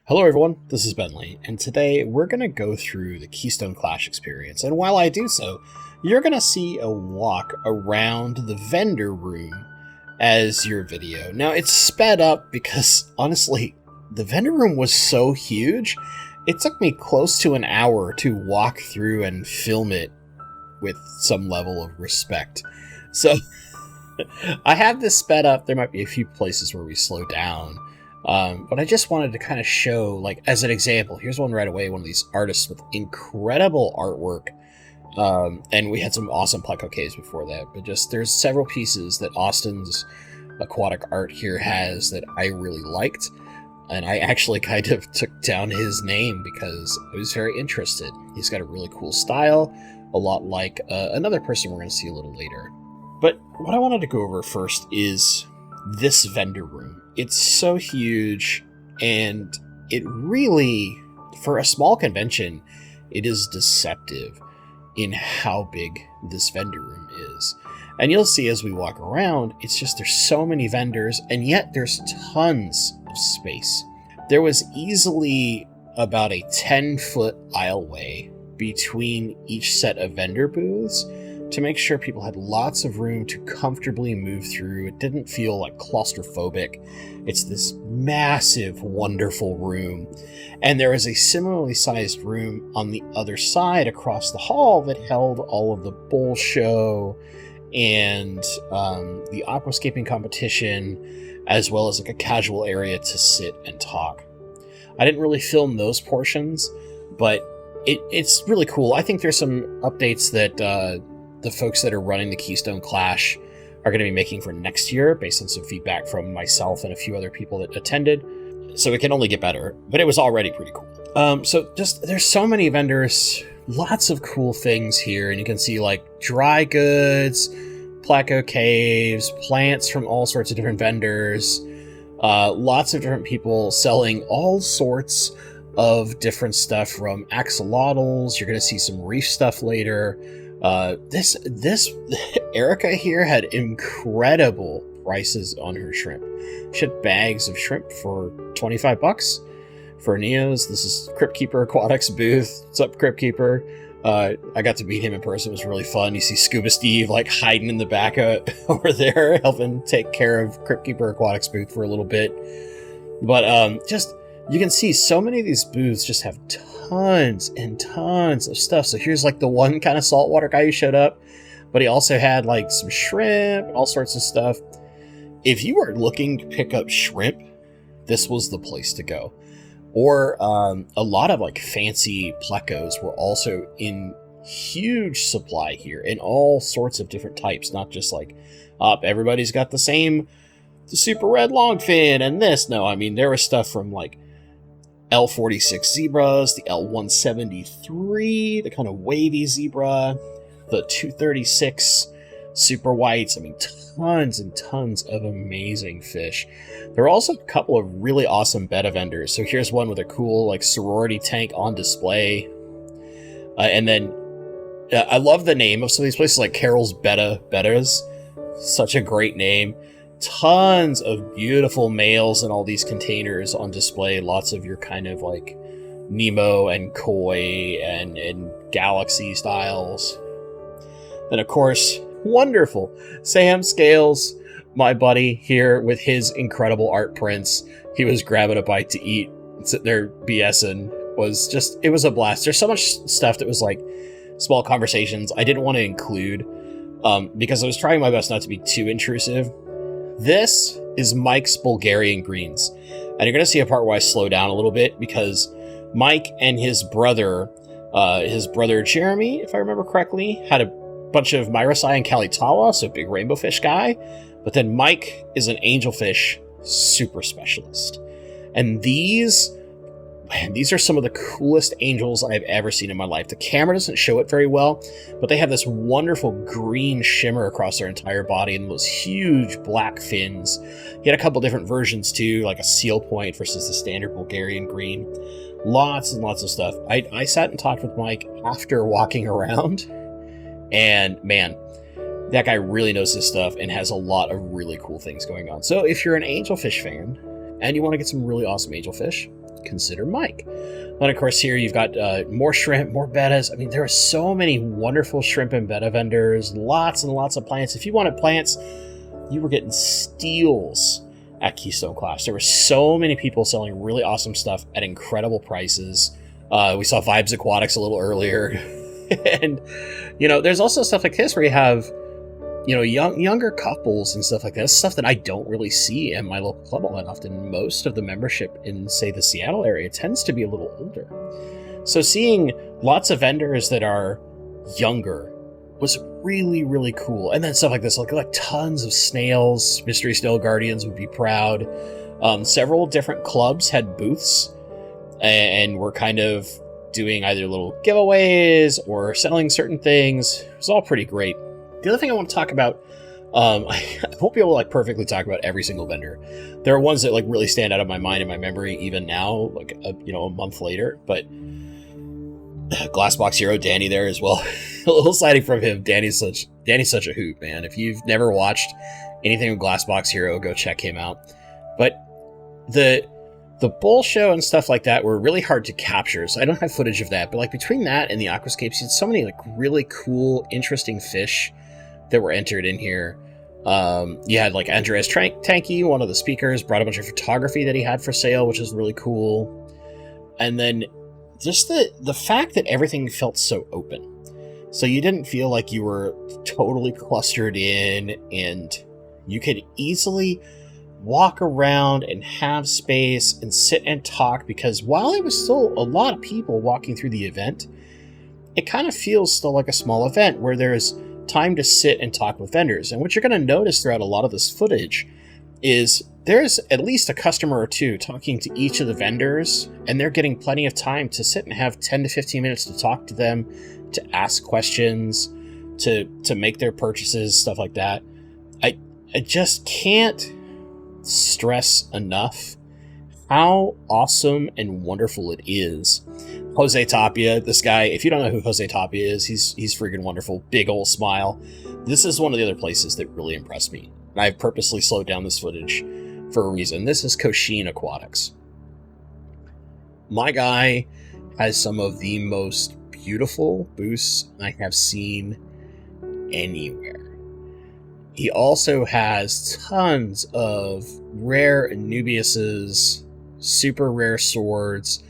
Hello everyone, this is Bentley, and today we're going to go through the Keystone Clash experience, and while I do so, you're going to see a walk around the vendor room as your video. Now, it's sped up because, honestly, the vendor room was so huge, it took me close to an hour to walk through and film it with some level of respect. So, I have this sped up. There might be a few places where we slow down. But I just wanted to kind of show, like, as an example, here's one right away, one of these artists with incredible artwork. And we had some awesome pleco caves before that, but just there's several pieces that Austin's aquatic art here has that I really liked. And I actually kind of took down his name because I was very interested. He's got a really cool style, a lot like another person we're going to see a little later. But what I wanted to go over first is this vendor room. It's so huge, and it really, for a small convention, it is deceptive in how big this vendor room is. And you'll see as we walk around, it's just there's so many vendors, and yet there's tons of space. There was easily about a 10-foot aisleway between each set of vendor booths to make sure people had lots of room to comfortably move through. It didn't feel like claustrophobic. It's this massive, wonderful room. And there was a similarly sized room on the other side across the hall that held all of the bull show and the aquascaping competition, as well as like a casual area to sit and talk. I didn't really film those portions, but it's really cool. I think there's some updates that the folks that are running the Keystone Clash are going to be making for next year based on some feedback from myself and a few other people that attended. So it can only get better, but it was already pretty cool. So just there's so many vendors, lots of cool things here. And you can see like dry goods, pleco caves, plants from all sorts of different vendors, lots of different people selling all sorts of different stuff from axolotls. You're going to see some reef stuff later. This Erica here had incredible prices on her shrimp. She had bags of shrimp for $25 for Neo's. This is Crypt Keeper Aquatics booth. What's up, Crypt Keeper? I got to meet him in person. It was really fun. You see Scuba Steve like hiding in the back over there, helping take care of Crypt Keeper Aquatics booth for a little bit. But just you can see so many of these booths just have tons and tons of stuff. So here's like the one kind of saltwater guy who showed up, but he also had like some shrimp, all sorts of stuff. If you are looking to pick up shrimp, this was the place to go. Or a lot of like fancy plecos were also in huge supply here in all sorts of different types, not just like everybody's got the super red longfin and this. No, I mean there was stuff from like L46 zebras, the L173, the kind of wavy zebra, the 236 super whites. I mean, tons and tons of amazing fish. There are also a couple of really awesome betta vendors. So here's one with a cool like sorority tank on display. And then I love the name of some of these places, like Carol's Bettas. Such a great name. Tons of beautiful males in all these containers on display. Lots of your kind of like Nemo and Koi and Galaxy styles. Then of course, wonderful Sam Scales, my buddy here with his incredible art prints. He was grabbing a bite to eat, sitting there BSing. It was a blast. There's so much stuff that was like small conversations I didn't want to include because I was trying my best not to be too intrusive. This is Mike's Bulgarian greens. And you're going to see a part where I slow down a little bit because Mike and his brother Jeremy, if I remember correctly, had a bunch of Myrisai and Kalitawa, so big rainbow fish guy. But then Mike is an angelfish super specialist. And these are some of the coolest angels I've ever seen in my life. The camera doesn't show it very well, but they have this wonderful green shimmer across their entire body and those huge black fins. He had a couple different versions too, like a seal point versus the standard Bulgarian green. Lots and lots of stuff. I sat and talked with Mike after walking around, and man, that guy really knows his stuff and has a lot of really cool things going on. So if you're an angelfish fan and you want to get some really awesome angelfish, consider Mike. And of course here you've got more shrimp, more bettas. I mean, there are so many wonderful shrimp and betta vendors, lots and lots of plants. If you wanted plants, you were getting steals at Keystone Clash. There were so many people selling really awesome stuff at incredible prices. We saw Vibes Aquatics a little earlier. And, you know, there's also stuff like this where you have, you know, younger couples and stuff like that. It's stuff that I don't really see in my local club all that often. Most of the membership in, say, the Seattle area tends to be a little older. So seeing lots of vendors that are younger was really, really cool. And then stuff like this, like tons of snails. Mystery Snail Guardians would be proud. Several different clubs had booths and were kind of doing either little giveaways or selling certain things. It was all pretty great. The other thing I want to talk about, I won't be able to like perfectly talk about every single vendor. There are ones that like really stand out of my mind and my memory even now, like a month later. But Glassbox Hero, Danny there as well. A little sighting from him. Danny's such a hoot, man. If you've never watched anything with Glassbox Hero, go check him out. But the bull show and stuff like that were really hard to capture, so I don't have footage of that. But like between that and the aquascapes, you had so many like really cool, interesting fish that were entered in here. You had like Andreas Tanky, one of the speakers, brought a bunch of photography that he had for sale, which is really cool. And then just the fact that everything felt so open. So you didn't feel like you were totally clustered in, and you could easily walk around and have space and sit and talk, because while it was still a lot of people walking through the event, it kind of feels still like a small event where there's time to sit and talk with vendors. And what you're going to notice throughout a lot of this footage is there's at least a customer or two talking to each of the vendors, and they're getting plenty of time to sit and have 10 to 15 minutes to talk to them, to ask questions, to make their purchases, stuff like that. I just can't stress enough how awesome and wonderful it is. Jose Tapia, this guy, if you don't know who Jose Tapia is, he's freaking wonderful. Big old smile. This is one of the other places that really impressed me. And I've purposely slowed down this footage for a reason. This is Keystone Aquatics. My guy has some of the most beautiful booths I have seen anywhere. He also has tons of rare Anubiuses, super rare swords,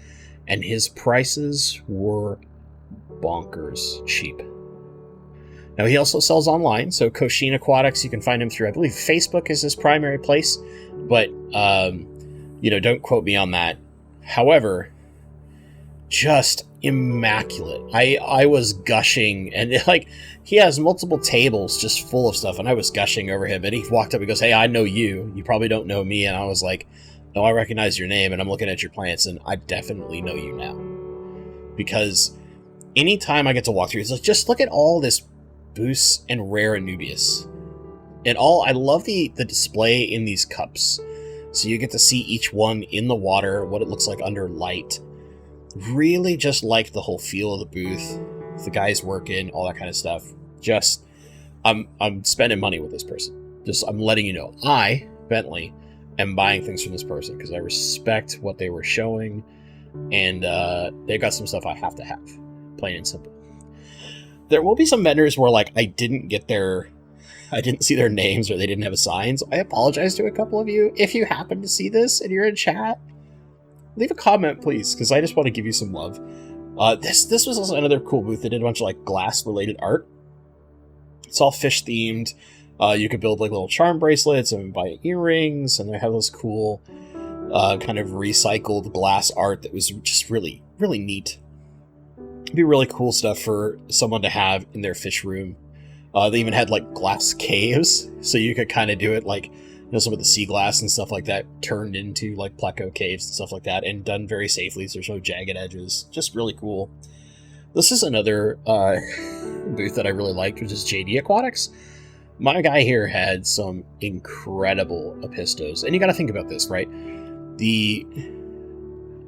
and his prices were bonkers cheap. Now, he also sells online, so Keystone Aquatics, you can find him through, I believe, Facebook is his primary place, but, don't quote me on that. However, just immaculate. I was gushing, and he has multiple tables just full of stuff, and I was gushing over him, and he walked up and goes, "Hey, I know you. You probably don't know me." And I was like, "No, I recognize your name, and I'm looking at your plants, and I definitely know you now." Because anytime I get to walk through, it's like, just look at all this boosts and rare Anubius. And I love the display in these cups. So you get to see each one in the water, what it looks like under light. Really just like the whole feel of the booth, the guys working, all that kind of stuff. Just, I'm spending money with this person. I'm letting you know, I, Bentley, am buying things from this person because I respect what they were showing, and they've got some stuff I have to have, plain and simple. There will be some vendors where I didn't see their names, or they didn't have signs. I apologize to a couple of you. If you happen to see this and you're in chat, leave a comment, please, because I just want to give you some love. This was also another cool booth that did a bunch of glass-related art. It's all fish-themed. You could build little charm bracelets and buy earrings, and they have this cool kind of recycled glass art that was just really, really neat. It'd be really cool stuff for someone to have in their fish room. They even had glass caves, so you could kind of do it some of the sea glass and stuff like that turned into pleco caves and stuff like that, and done very safely, so there's no jagged edges. Just really cool. This is another booth that I really liked, which is JD Aquatics. My guy here had some incredible apistos, and you got to think about this, right?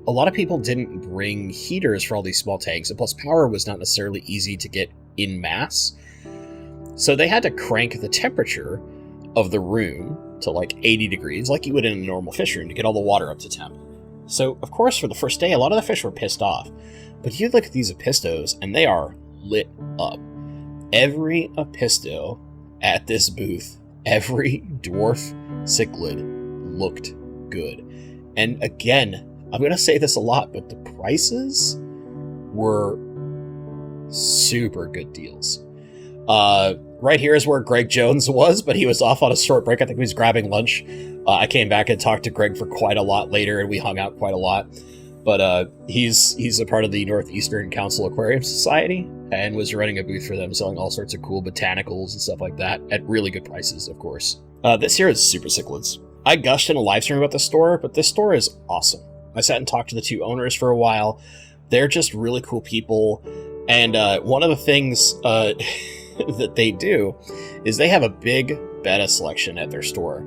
A lot of people didn't bring heaters for all these small tanks, and plus power was not necessarily easy to get in mass, so they had to crank the temperature of the room to 80 degrees, like you would in a normal fish room, to get all the water up to temp. So, of course, for the first day, a lot of the fish were pissed off. But you look at these apistos, and they are lit up. Every apisto at this booth, every dwarf cichlid looked good. And again, I'm going to say this a lot, but the prices were super good deals. Right here is where Greg Jones was, but he was off on a short break. I think he was grabbing lunch. I came back and talked to Greg for quite a lot later, and we hung out quite a lot. But he's a part of the Northeastern Council Aquarium Society and was running a booth for them, selling all sorts of cool botanicals and stuff like that at really good prices, of course. This here is Super Cichlids. I gushed in a live stream about this store, but this store is awesome. I sat and talked to the two owners for a while. They're just really cool people. And one of the things that they do is they have a big betta selection at their store.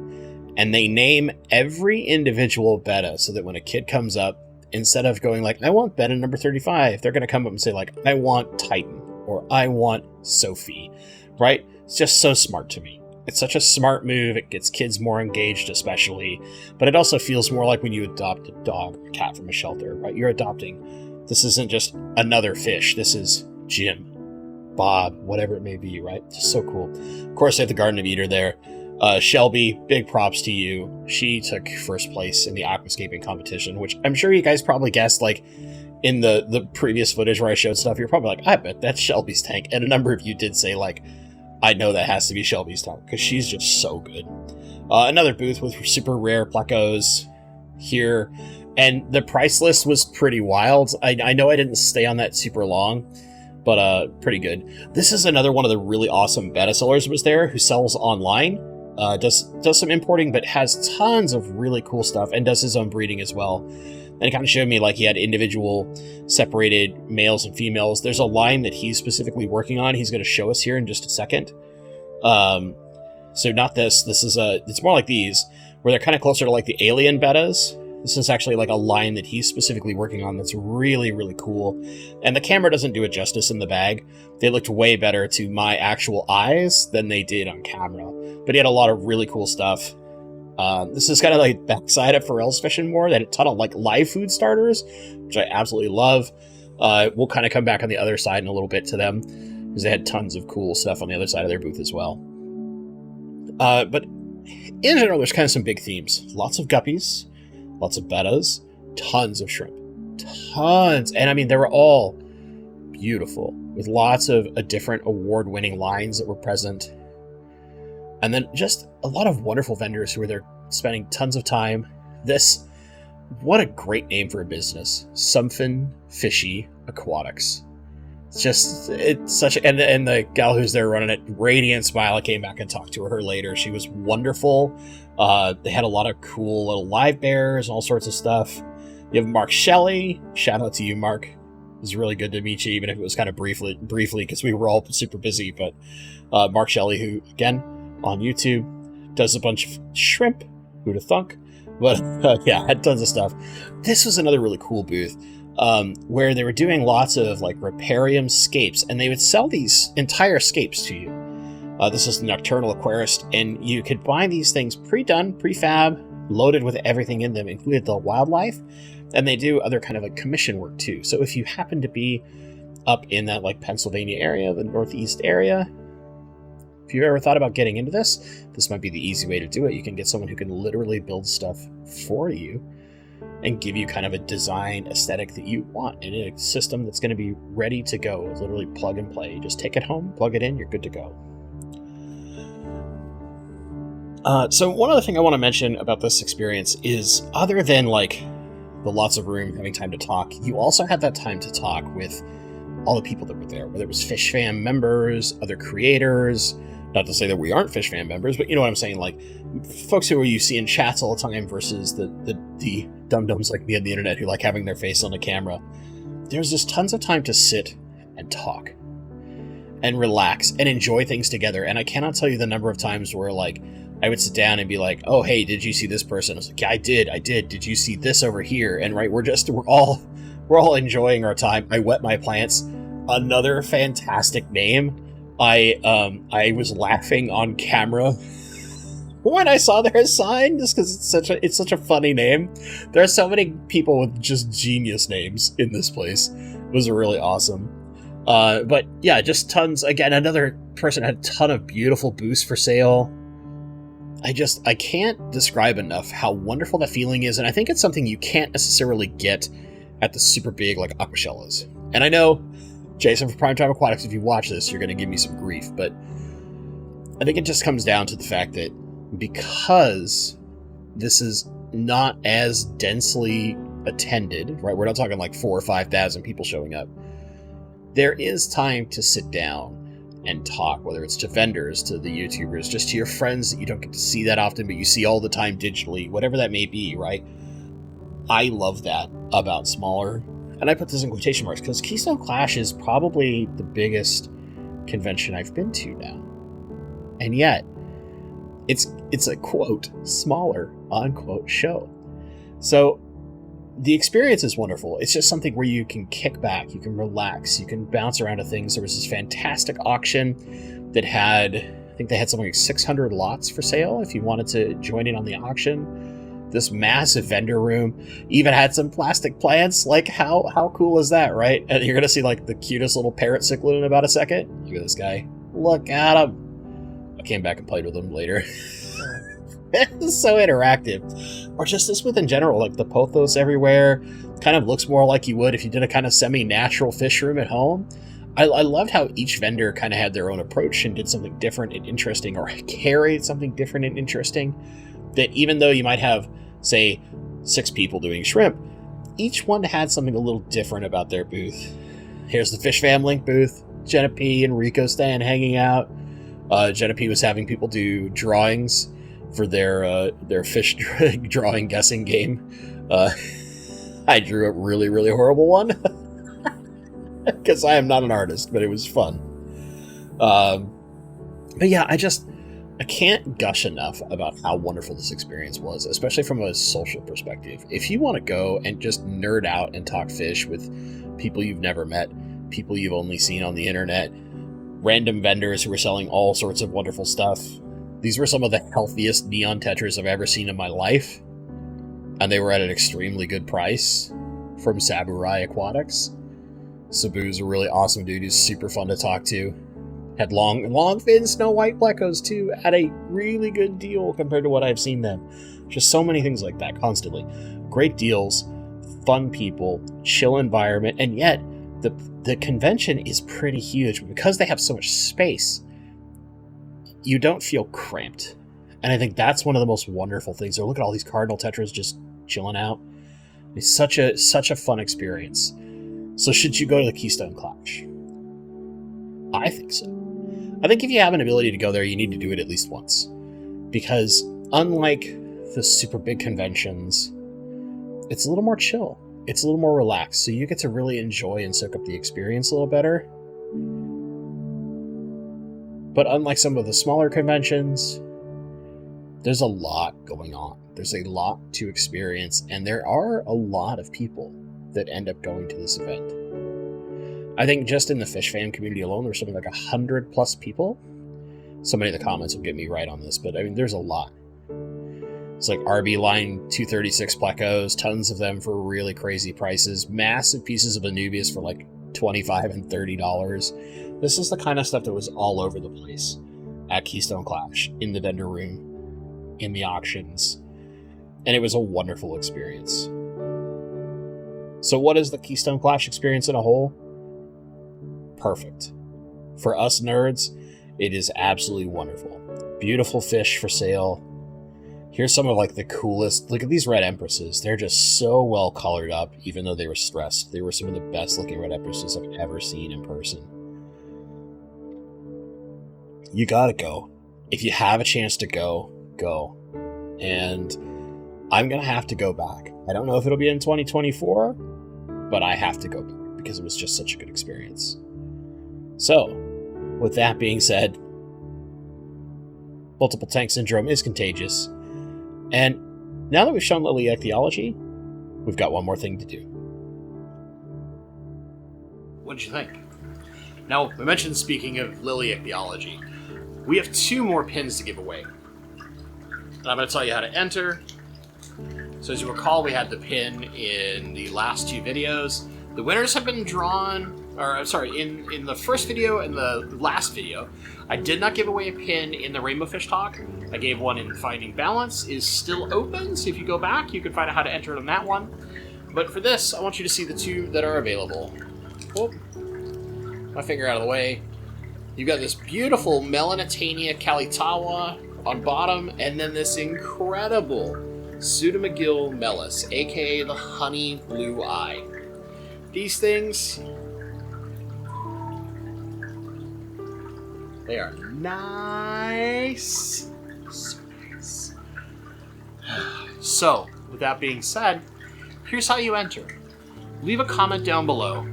And they name every individual betta so that when a kid comes up, instead of going like, I want betta number 35, they're going to come up and say like, I want Titan or I want Sophie, right? It's just so smart to me. It's such a smart move. It gets kids more engaged, especially, but it also feels more like when you adopt a dog or cat from a shelter, right? You're adopting. This isn't just another fish. This is Jim, Bob, whatever it may be, right? Just so cool. Of course, they have the Garden of Eden there. Shelby, big props to you. She took first place in the aquascaping competition, which I'm sure you guys probably guessed, like, in the previous footage where I showed stuff, you're probably like, I bet that's Shelby's tank. And a number of you did say, like, I know that has to be Shelby's tank, because she's just so good. Another booth with super rare plecos here. And the price list was pretty wild. I know I didn't stay on that super long, but pretty good. This is another one of the really awesome betta sellers was there who sells online. Does some importing, but has tons of really cool stuff and does his own breeding as well. And it kind of showed me like he had individual separated males and females. There's a line that he's specifically working on. He's going to show us here in just a second. So not this. This is it's more like these, where they're kind of closer to like the alien bettas. This is actually like a line that he's specifically working on that's really, really cool. And the camera doesn't do it justice in the bag. They looked way better to my actual eyes than they did on camera. But he had a lot of really cool stuff. This is kind of like backside of Pharrell's Fishing More. They had a ton of like live food starters, which I absolutely love. We'll kind of come back on the other side in a little bit to them, because they had tons of cool stuff on the other side of their booth as well. But in general, there's kind of some big themes. Lots of guppies. Lots of bettas, tons of shrimp, tons. And I mean, they were all beautiful with lots of different award-winning lines that were present. And then just a lot of wonderful vendors who were there spending tons of time. What a great name for a business. Something Fishy Aquatics. It's such, and the gal who's there running it, radiant smile. I came back and talked to her later. She was wonderful. They had a lot of cool little live bears and all sorts of stuff. You have Mark Shelley. Shout out to you, Mark. It was really good to meet you, even if it was kind of briefly, because we were all super busy. But Mark Shelley, who, again, on YouTube, does a bunch of shrimp. Who'd have thunk? But yeah, had tons of stuff. This was another really cool booth. Where they were doing lots of like riparium scapes, and they would sell these entire scapes to you. This is the Nocturnal Aquarist, and you could buy these things pre-done, prefab, loaded with everything in them, including the wildlife, and they do other kind of like commission work too. So if you happen to be up in that like Pennsylvania area, the Northeast area, if you've ever thought about getting into this might be the easy way to do it. You can get someone who can literally build stuff for you and give you kind of a design aesthetic that you want in a system that's going to be ready to go. It's literally plug and play. You just take it home, plug it in, you're good to go. So one other thing I want to mention about this experience is, other than like the lots of room, having time to talk, you also had that time to talk with all the people that were there, whether it was Fish Fam members, other creators. Not to say that we aren't Fish Fam members, but you know what I'm saying, like folks who you see in chats all the time versus the dum-dums like me on the internet who like having their face on the camera. There's just tons of time to sit and talk and relax and enjoy things together. And I cannot tell you the number of times where like I would sit down and be like, oh, hey, did you see this person? I was like, yeah, I did. Did you see this over here? And right, we're all enjoying our time. I wet my plants. Another fantastic name. I was laughing on camera when I saw their sign, just because it's such a funny name. There are so many people with just genius names in this place. It was really awesome. But yeah, just tons. Again, another person had a ton of beautiful booths for sale. I can't describe enough how wonderful that feeling is, and I think it's something you can't necessarily get at the super big like Aquashellas. And I know, Jason from Primetime Aquatics, if you watch this, you're going to give me some grief, but I think it just comes down to the fact that because this is not as densely attended, right? We're not talking like 4,000 or 5,000 people showing up. There is time to sit down and talk, whether it's to vendors, to the YouTubers, just to your friends that you don't get to see that often, but you see all the time digitally, whatever that may be, right? I love that about smaller, and I put this in quotation marks because Keystone Clash is probably the biggest convention I've been to now. And yet, it's a quote, smaller, unquote, show. So the experience is wonderful. It's just something where you can kick back, you can relax, you can bounce around to things. There was this fantastic auction that had, I think they had something like 600 lots for sale if you wanted to join in on the auction. This massive vendor room even had some plastic plants. Like, how cool is that, right? And you're going to see like the cutest little parrot cichlid in about a second. Look at this guy. Look at him. I came back and played with him later. It's so interactive. Or just this with in general, like the pothos everywhere. Kind of looks more like you would if you did a kind of semi-natural fish room at home. I loved how each vendor kind of had their own approach and did something different and interesting, or carried something different and interesting. That even though you might have, say, 6 people doing shrimp, each one had something a little different about their booth. Here's the Fish Fam Link booth. Jenna P and Rico Stan hanging out. Jenna P was having people do drawings for their fish drawing guessing game. I drew a really, really horrible one because I am not an artist, but it was fun. But yeah, I can't gush enough about how wonderful this experience was, especially from a social perspective. If you want to go and just nerd out and talk fish with people you've never met, people you've only seen on the internet, random vendors who were selling all sorts of wonderful stuff. These were some of the healthiest neon tetras I've ever seen in my life, and they were at an extremely good price from Saburai Aquatics. Sabu's a really awesome dude who's super fun to talk to. Had long fin snow white plecos too, at a really good deal compared to what I've seen them. Just so many things like that constantly. Great deals, fun people, chill environment, and yet the convention is pretty huge. Because they have so much space, you don't feel cramped. And I think that's one of the most wonderful things. So look at all these cardinal tetras just chilling out. It's such a fun experience. So should you go to the Keystone Clash? I think so. I think if you have an ability to go there, you need to do it at least once. Because unlike the super big conventions, it's a little more chill. It's a little more relaxed. So you get to really enjoy and soak up the experience a little better. But unlike some of the smaller conventions, there's a lot going on. There's a lot to experience, and there are a lot of people that end up going to this event. I think just in the fish fan community alone, there's something like 100 plus people. Somebody in the comments will get me right on this, but I mean, there's a lot. It's like RB line 236 plecos, tons of them for really crazy prices, massive pieces of Anubias for like $25 and $30. This is the kind of stuff that was all over the place at Keystone Clash, in the vendor room, in the auctions, and it was a wonderful experience. So what is the Keystone Clash experience in a whole? Perfect. For us nerds, it is absolutely wonderful. Beautiful fish for sale. Here's some of like the coolest. Look at these red empresses. They're just so well colored up, even though they were stressed. They were some of the best looking red empresses I've ever seen in person. You gotta go. If you have a chance to go, go. And I'm gonna have to go back. I don't know if it'll be in 2024, but I have to go back because it was just such a good experience. So, with that being said, multiple tank syndrome is contagious. And now that we've shown Lily ichthyology, we've got one more thing to do. What did you think? Now, we mentioned, speaking of Lily ichthyology, we have 2 more pins to give away. And I'm going to tell you how to enter. So as you recall, we had the pin in the last 2 videos. The winners have been drawn, or sorry, in the first video and the last video, I did not give away a pin in the Rainbow Fish Talk. I gave one in Finding Balance. Is still open, so if you go back, you can find out how to enter it on that one. But for this, I want you to see the 2 that are available. Whoop. My finger out of the way. You've got this beautiful Melanitania Kalitawa on bottom, and then this incredible Pseudomagil Melis, aka the Honey Blue Eye. These things, they are nice. So nice. So, with that being said, here's how you enter. Leave a comment down below.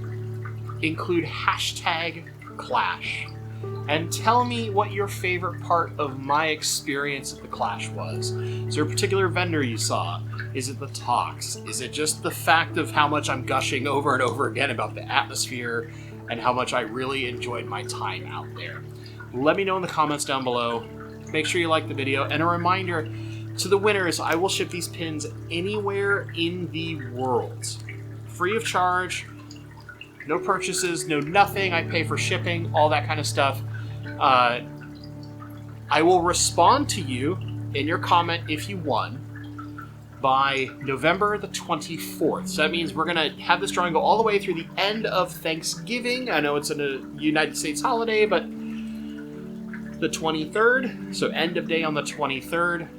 Include #Clash. And tell me what your favorite part of my experience at the Clash was. Is there a particular vendor you saw? Is it the talks? Is it just the fact of how much I'm gushing over and over again about the atmosphere and how much I really enjoyed my time out there? Let me know in the comments down below. Make sure you like the video. And a reminder to the winners, I will ship these pins anywhere in the world. Free of charge. No purchases, no nothing. I pay for shipping, all that kind of stuff. I will respond to you in your comment if you won by November the 24th. So that means we're going to have this drawing go all the way through the end of Thanksgiving. I know it's a United States holiday, but the 23rd, so end of day on the 23rd.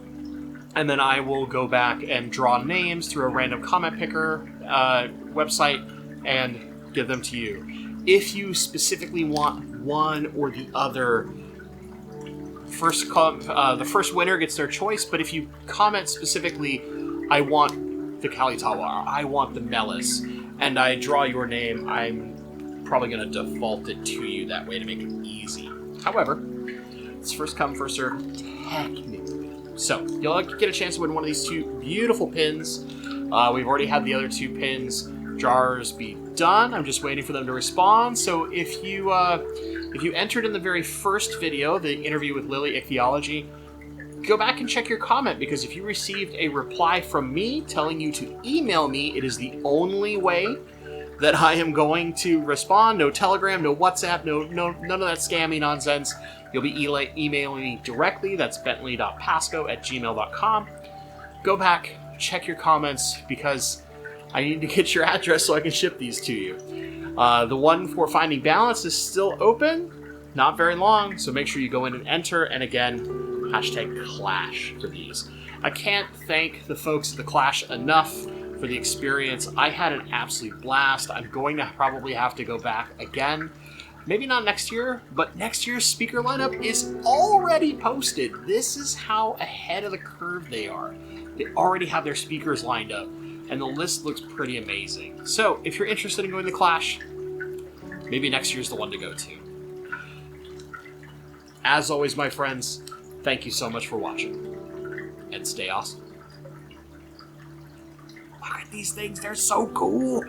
And then I will go back and draw names through a random comment picker website and give them to you. If you specifically want one or the other, the first winner gets their choice. But if you comment specifically, I want the Kalitawa, I want the Melis, and I draw your name, I'm probably going to default it to you that way to make it easy. However, it's first come, first serve, technically. So you'll get a chance to win one of these 2 beautiful pins. We've already had the other 2 pins jars be done. I'm just waiting for them to respond. So if you entered in the very first video, the interview with Lily Ichthyology, go back and check your comment, because if you received a reply from me telling you to email me, it is the only way that I am going to respond. No Telegram, no WhatsApp, no none of that scammy nonsense. You'll be emailing me directly. That's bentley.pasco@gmail.com. Go back, check your comments, because I need to get your address so I can ship these to you. The one for Finding Balance is still open, not very long, so make sure you go in and enter, and again, #Clash for these. I can't thank the folks at the Clash enough for the experience. I had an absolute blast. I'm going to probably have to go back again. Maybe not next year, but next year's speaker lineup is already posted. This is how ahead of the curve they are. They already have their speakers lined up, and the list looks pretty amazing. So if you're interested in going to Clash, maybe next year's the one to go to. As always, my friends, thank you so much for watching, and stay awesome. Look at these things, they're so cool.